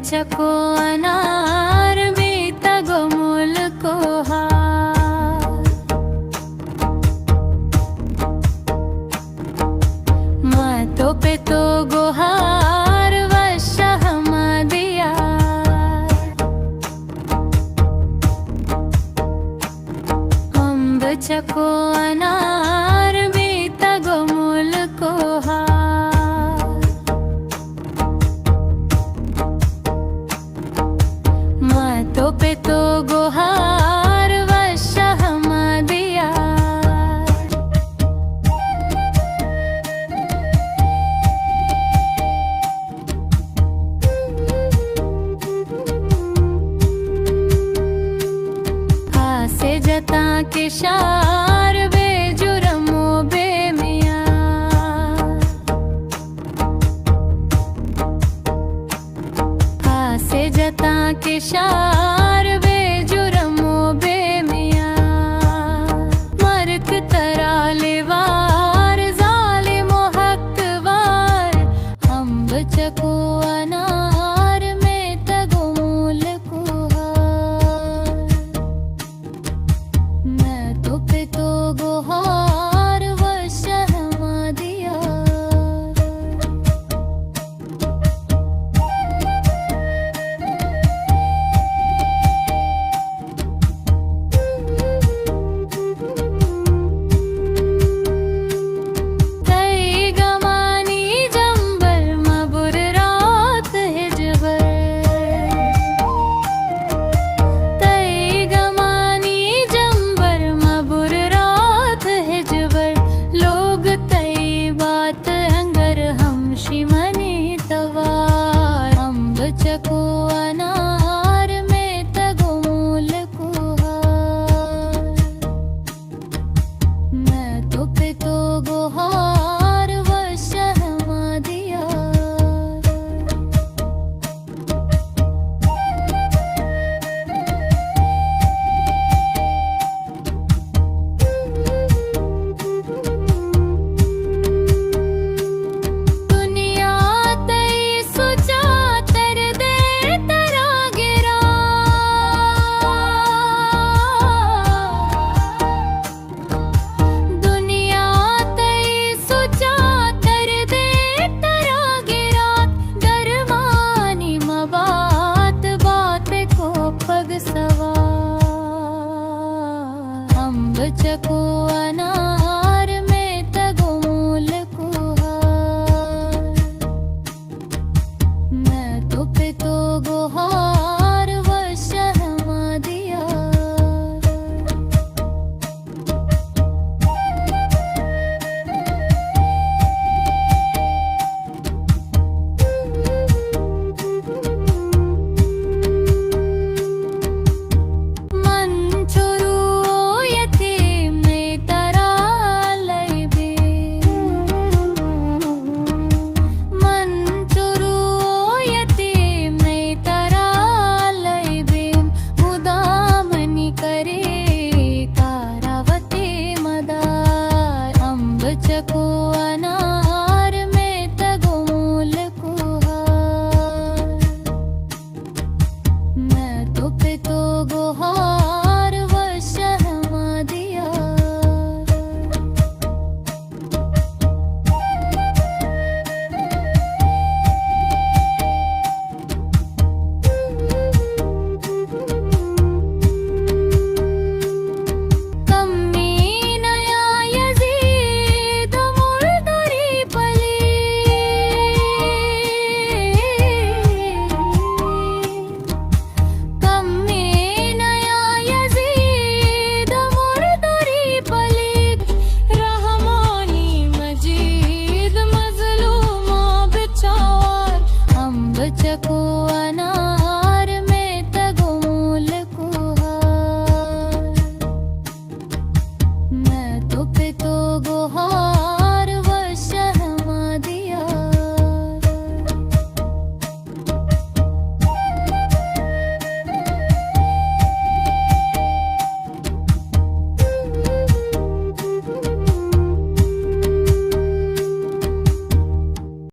चको अनार बीता गोमुल को हार, मातो पे तो गुहार वशह दिया। अम्ब चको अनार बीता गोमुल को हार, तो पे तो गुहार वशह दिया। हासे जता के शार बेजुर्मो बेमिया, हासे जता के शार बेजुर्मो बेमिया। मर्क तरालेवार जालिमो हकवार, अम्ब चको अनार में तगोमुल को हार। मैं तो पे तो गुहार वशह दिया। चको अनार में तगोमुल को हार, मैं तो पे तो गुहार वशह दिया। अम्ब चको अनार में तगोमुल को हार, मैं तो पे तो गुहार वशह दिया। चको अनार में तगोमुल को हार, मैं तो पे तो गुहार।